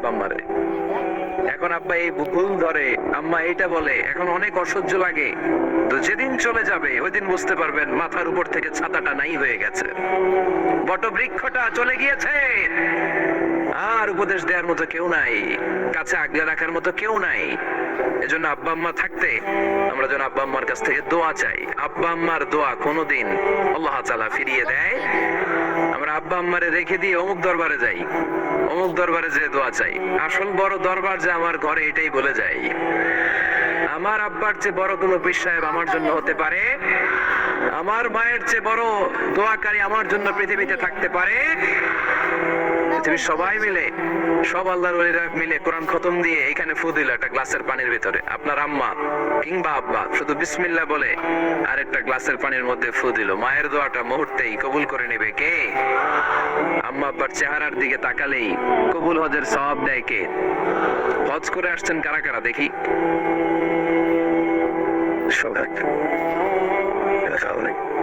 আব্বা আম্মারে। এখন আব্বা এই ভুল ধরে, আম্মা এইটা বলে, এখন অনেক অসহ্য লাগে। তো যেদিন চলে যাবে ওই দিন বুঝতে পারবেন মাথার উপর থেকে ছাতাটা নাই হয়ে গেছে, বটবৃক্ষটা চলে গিয়েছে, আর উপদেশ দেওয়ার মতো কেউ নাই, কাছে আগলে রাখার মতো কেউ নাই। এজন্য আব্বা আম্মা থাকতে আমরা যেন আব্বা আম্মার কাছ থেকে দোয়া চাই। আব্বা আম্মার দোয়া কোনোদিন আল্লাহ তাআলা ফিরিয়ে দেয়। আমরা আব্বা আম্মারে রেখে দিয়ে অমুক দরবারে যাই, অমুক দরবারে যে দোয়া চাই। আসল বড় দরবার যে আমার ঘরে, এটাই বলে যাই। আমার আব্বার চেয়ে বড় কোনো পীর সাহেব আমার জন্য হতে পারে, আমার মায়ের চেয়ে বড় দোয়াকারী আমার জন্য পৃথিবীতে থাকতে পারে। পৃথিবীর সবাই মিলে, সব আল্লাহর ওলিরা মিলে কোরআন খতম দিয়ে এখানে ফু দিল একটা গ্লাসের পানির ভিতরে। আপনার আম্মা কিংবা আব্বা শুধু বিসমিল্লাহ বলে আরেকটা গ্লাসের পানির মধ্যে ফু দিল, মায়ের দোয়াটা মুহূর্তেই কবুল করে নেবে কে? আম্মা আব্বার চেহারার দিকে তাকালেই কবুল হজের সওয়াব দেয় কে? হজ করে আসছেন কারা কারা দেখি?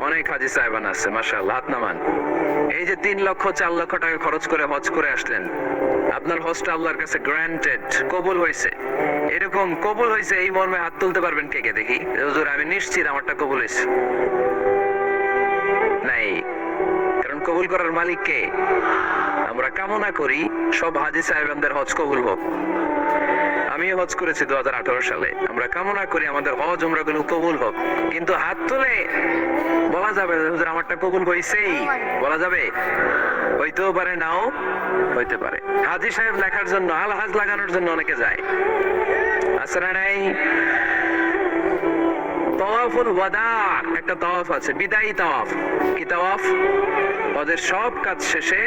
অনেক হাজি সাহেবান আছে, মাশাআল্লাহ, হাত নামান। এই যে 3 লক্ষ 4 লক্ষ টাকা খরচ করে হজ করে আসলেন, আপনার হজটা আল্লাহর কাছে গ্রান্টেড, কবুল হয়েছে। এরকম কবুল হয়েছে এই মর্মে হাত তুলতে পারবেন কে কে দেখি? হুজুর আমি নিশ্চিত আমারটা কবুল হয়েছে। নাই, কারণ কবুল করার মালিক কে? আমরা কামনা করি সব হাজি সাহেবানদের হজ কবুল হোক। আমি হজ করেছি 2018 সালে। আমরা কামনা করি আমাদের হজ উমরাগুলো কবুল হোক, কিন্তু হাত তুলে বলা যাবে হুজুর আমারটা কবুল হইছেই, বলা যাবে? হইতেও পারে, নাও হইতে পারে। হাজি সাহেব লেখার জন্য, আল হাজ লাগানোর জন্য অনেকে যায়, আছে না নাই? তাওয়াফুল ওয়াদা একটা তাওয়াফ আছে, বিদায়ী তাওয়াফ। কি তাওয়াফ? ওদের সব কাজ শেষে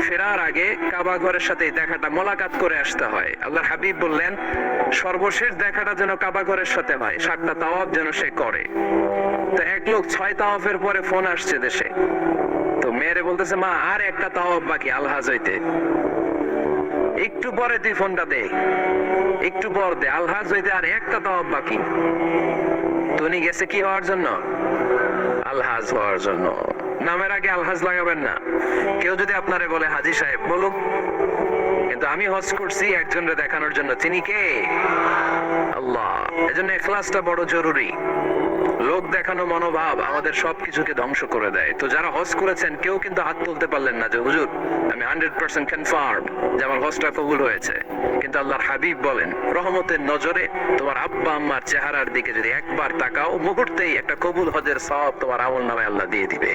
ফেরার আগে কাবা ঘরের সাথে দেখাটা, মোলাকাত করে আসতে হয়। আল্লাহর হাবিব বললেন সর্বশেষ দেখাটা যেন কাবা ঘরের সাথে হয়, 7টা তাওয়াফ যেন সে করে। তো এক লোক 6 তাওয়াফের পরে ফোন আসছে দেশে, তো মেয়েরে বলতেছে মা আর একটা তাওয়াফ বাকি আলহাজ হইতে, একটু পরে তুই ফোনটা দে, একটু পর দে, আলহাজ হইতে আর একটা তাওয়াফ বাকি। উনি গেছে কি হওয়ার জন্য? আলহাজ হওয়ার জন্য। নামের আগে আলহাজ লাগাবেন না। কেউ যদি আপনারে বলে হাজি সাহেব, বলুক, কিন্তু আমি হজ করছি একজনকে দেখানোর জন্য। তিনি কে? আল্লাহ। এজন্য ইখলাসটা বড় জরুরি। লোক দেখানো মনোভাব আমাদের সবকিছুকে ধ্বংস করে দেয়। তো যারা হজ করেছেন কেউ কিন্তু হাত তুলতে পারলেন না যে হুজুর আমি 100% কনফার্ম যে আমার হজটা কবুল হয়েছে। কিন্তু আল্লাহর হাবিব বলেন রহমতের নজরে তোমার আব্বা আম্মার চেহারার দিকে যদি একবার তাকাও, মুহূর্তেই একটা কবুল হজের সওয়াব তোমার আমল নামায় আল্লাহ দিয়ে দিবে।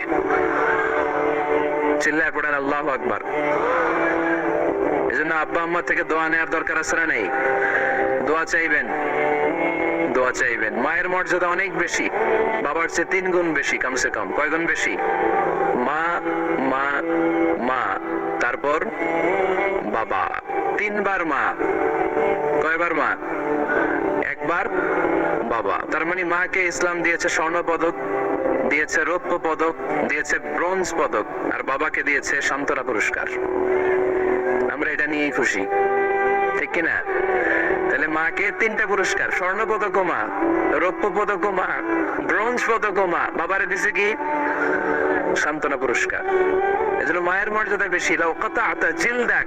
চিল্লায় পড়েন আল্লাহু আকবার। এজন্য আব্বা আম্মা থেকে দোয়া নেওয়ার দরকার আছে না নেই? দোয়া চাইবেন, দোয়া চাইবেন। মায়ের মর্যাদা অনেক বেশি, বাবার চেয়ে 3 গুণ বেশি, কমসে কম। কয় গুণ বেশি? মা মা মা, তারপর বাবা, 3 বার মা। কয়বার মা? 1 বার বাবা। তার মানে মাকে ইসলাম দিয়েছে স্বর্ণ পদক, দিয়েছে রৌপ্য পদক, দিয়েছে ব্রোঞ্জ পদক, আর বাবাকে দিয়েছে সান্ত্বনা পুরস্কার। আমরা এটা নিয়েই খুশি, ঠিক কিনা? তাহলে মাকে 3টা পুরস্কার, স্বর্ণ পদক মা, রৌপ্য পদক মা, ব্রোঞ্জ পদক মা, বাবারে দিছে কি? সান্ত্বনা পুরস্কার। এজন্য মায়ের মর্যাদা বেশি। লাউ কাতাআতা জিলদাক,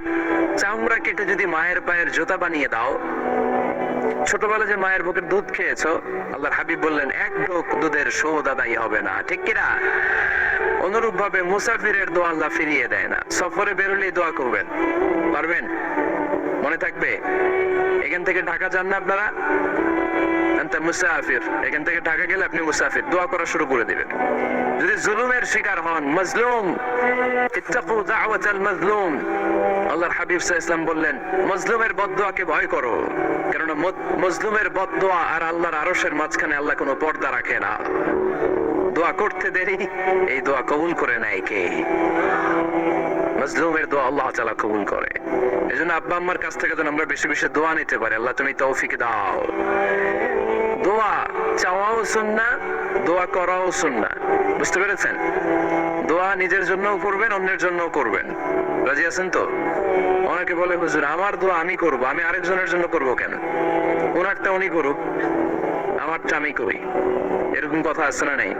চামড়া কেটে যদি মায়ের পায়ের জুতা বানিয়ে দাও। ছোটবেলায় যে মায়ের বুকের দুধ খেয়েছো, আল্লাহর হাবিব বললেন 1 ঢোক দুধের শোধ আদায় হবে না, ঠিক কিনা? অনুরূপ ভাবে মুসাফিরের দোয়া আল্লাহ ফিরিয়ে দেয় না। সফরে বেরোলেই দোয়া করবেন, পারবেন? মনে থাকবে? এখান থেকে ঢাকা যান না আপনারা? আনতা মুসাফির, এখান থেকে ঢাকা গেলে আপনি মুসাফির, দোয়া করা শুরু করে দিবেন। যদি জুলুমের শিকার হন, মাজলুম, ইত্তাকু দাওয়াতাল মাজলুম, আল্লাহর হাবিব সাল্লাল্লাহু আলাইহি ওয়াসাল্লাম বললেন মাজলুমের বদদোয়াকে ভয় করো, কারণ মাজলুমের বদদোয়া আর আল্লাহর আরশের মাঝখানে আল্লাহ কোনো পর্দা রাখে না। দোয়া করতে দেরি, এই দোয়া কবুল করে নেয় কে? মাজলুমের দোয়া আল্লাহ তাআলা কবুল করে। এজন্য আব্বা আম্মার কাছ থেকে যেন আমরা বেশি বেশি দোয়া নিতে পারি। আল্লাহ তুমি তৌফিক দাও। দোয়া চাওয়াও সুন্নাহ, দোয়া করাও সুন্নাহ। বুঝতে পেরেছেন? দোয়া নিজের জন্যও করবেন, অন্যের জন্যও করবেন। রাজি আছেন তো? অনেকে বলে হুজুর আমার দোয়া আমি করব, আমি আরেকজনের জন্য করব কেন? ওনারটা উনি করুক, আমারটা আমি করি, এরকম কথা আছে না নাই?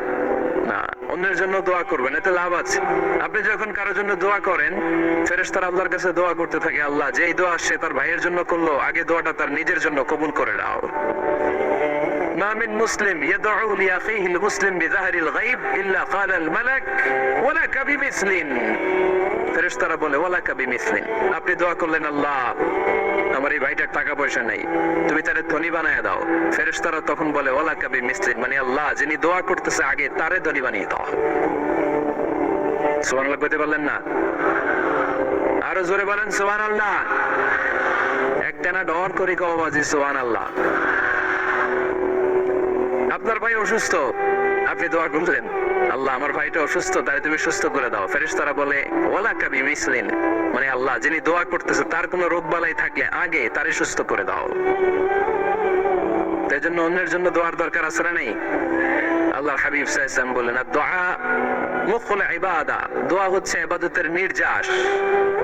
না। অন্যের জন্য দোয়া করবেন, এতে লাভ আছে। আপনি যখন কারোর জন্য দোয়া করেন, ফেরেশতারা আল্লাহর কাছে দোয়া করতে থাকে, আল্লাহ যেই দোয়া সে তার ভাইয়ের জন্য করলো, আগে দোয়াটা তার নিজের জন্য কবুল করে দাও। মা মিন মুসলিম ইয়াদউ লিআখিহি আল-মুসলিম বিযাহরিল গায়ব ইল্লা ক্বালা আল-মালাক ওয়ালাকা বিমিসলিন। ফেরেশতারা বলে ওয়ালাকা বিমিসলিন, আপনি দোয়া করলেন আল্লাহ আমার এই ভাইটার টাকা পয়সা নাই, তুমি তারে ধনী বানায় দাও। ফেরেশতারা তখন বলে ওয়ালাকা বিমিসলিন, মানে আল্লাহ যিনি দোয়া করতেছে আগে তারে ধনী বানিয়ে দাও। সুবহানাল্লাহ কইতে পারলেন না? আরো জোরে বলেন সুবহানাল্লাহ। একটানা ডর করে কও বাজি সুবহানাল্লাহ। আপনার ভাই অসুস্থ, আপনি দোয়া করলেন আল্লাহ আমার ভাইটা অসুস্থ, তাই তুমি সুস্থ করে দাও। ফেরেশতারা বলে ওয়ালাকা বিমিসলিন, মানে আল্লাহ যিনি দোয়া করতেছে তার কোনো রোগ বালাই থাকলে আগে তারে সুস্থ করে দাও। তাই জন্য অন্যের জন্য দোয়ার দরকার আছে না নেই? আল্লাহর হাবিব সাল্লাল্লাহু আলাইহি ওয়াসাল্লাম বলেন দুআ মুখুল ইবাদা, দোয়া হচ্ছে ইবাদতের নির্যাস।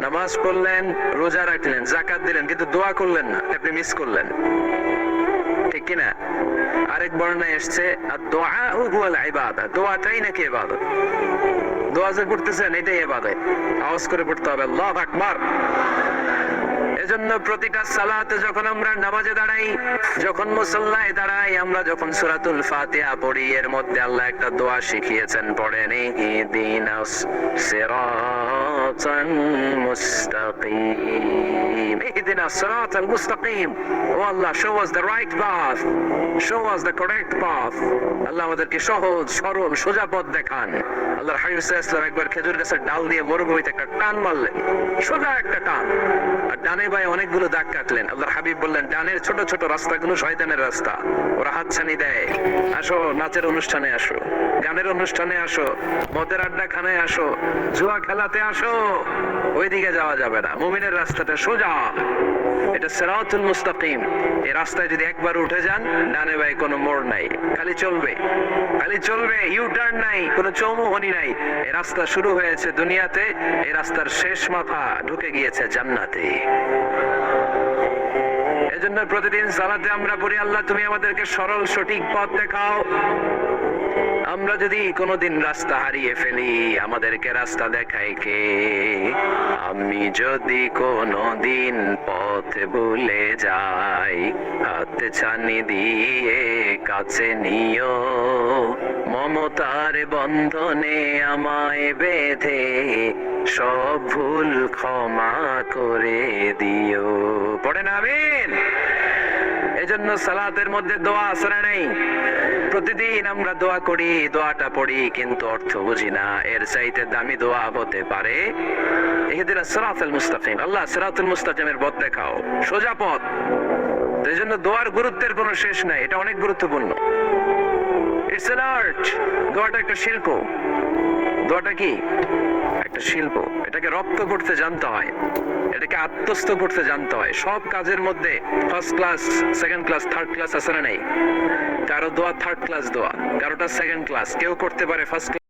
নামাজ পড়লেন, রোজা রাখলেন, যাকাত দিলেন, কিন্তু দোয়া করলেন না, আপনি মিস করলেন, ঠিক কি না? আরেক বর্ণনায় এসেছে আদ-দুআ হুয়াল ইবাদা, দোয়াটাই নাকি ইবাদত। দোয়া যে করতেছেন এটাই ইবাদত। আওয়াজ করে পড়তে হবে আল্লাহু আকবার। এজন্য প্রতিটা সালাতে যখন আমরা নামাজে দাঁড়াই, যখন মুসাল্লায় দাঁড়াই, আমরা যখন সূরাতুল ফাতিহা পড়ি, এর মধ্যে আল্লাহ একটা দোয়া শিখিয়েছেন, পড়েন ইহদিনাস সিরাতাল মুস্তাকিম। ইহদিনাস সিরাতাল মুস্তাকিম, ও আল্লাহ show us the right path, show us the correct path। আল্লাহ আমাদেরকে সহজ সরল সোজা পথ দেখান। আল্লাহর হাবিব সাল্লাল্লাহু আলাইহি ওয়াসাল্লাম একবার খেজুর গাছের ডাল দিয়ে মরুভূমিতে একটা টান মারলেন, সোজা একটা টান, আর ডানে বায়ে অনেকগুলো দাগ কাটলেন। আল্লাহর হাবিব বললেন ডানের ছোট ছোট রাস্তাগুলো শয়তানের রাস্তা, ওরা হাতছানি দেয়, আসো নাচের অনুষ্ঠানে আসো, গানের অনুষ্ঠানে আসো, মদের আড্ডা খানায় আসো, জুয়া খেলাতে আসো, ওইদিকে যাওয়া যাবে না। মুমিনের রাস্তাটা সোজা, এটা সিরাতুল মুস্তাকিম। এই রাস্তায় যদি একবার উঠে যান, ডানে বায়ে কোনো মোড় নাই, খালি চলবে, খালি চলবে, ইউ টার্ন নাই, কোনো চৌমুহনী নাই। এই রাস্তা শুরু হয়েছে দুনিয়াতে, এই রাস্তার শেষ মাথা ঢুকে গিয়েছে জান্নাতে। এজন্য প্রতিদিন সালাতে আমরা পড়ি আল্লাহ তুমি আমাদেরকে সরল সঠিক পথ দেখাও। আমরা যদি কোনোদিন রাস্তা হারিয়ে ফেলি, আমাদেরকে রাস্তা দেখায় কে? আমি যদি কোনোদিন পথ ভুলে যাই, হাত ছানি দিয়ে কাছে নিও, মমতার বন্ধনে আমায় বেঁধে সব ভুল ক্ষমা করে দিও। পড়েন আমিন। এজন্য সালাতের মধ্যে দোয়া আছে না নেই? প্রতিদিন আমরা দোয়া করি, দোয়াটা পড়ি, কিন্তু অর্থ বুঝি না। এর চাইতে দামি দোয়া হতে পারে ইহদিনাস সিরাতাল মুস্তাকিম, আল্লাহ সিরাতুল মুস্তাকিমের পথ দেখাও, সোজা পথ। এই জন্য দোয়ার গুরুত্বের কোনো শেষ নাই, এটা অনেক গুরুত্বপূর্ণ। ইটস অ্যান আর্ট, দোয়াটা একটা শিল্প। দোয়াটা কি? একটা শিল্প। এটাকে রপ্ত করতে জানতে হয়, এটাকে আত্মস্থ করতে জানতে হয়। সব কাজের মধ্যে first class, second class, third class আছে না নেই? কারো দোয়া থার্ড ক্লাস দোয়া, কারোটা সেকেন্ড ক্লাস, কেউ করতে পারে ফার্স্ট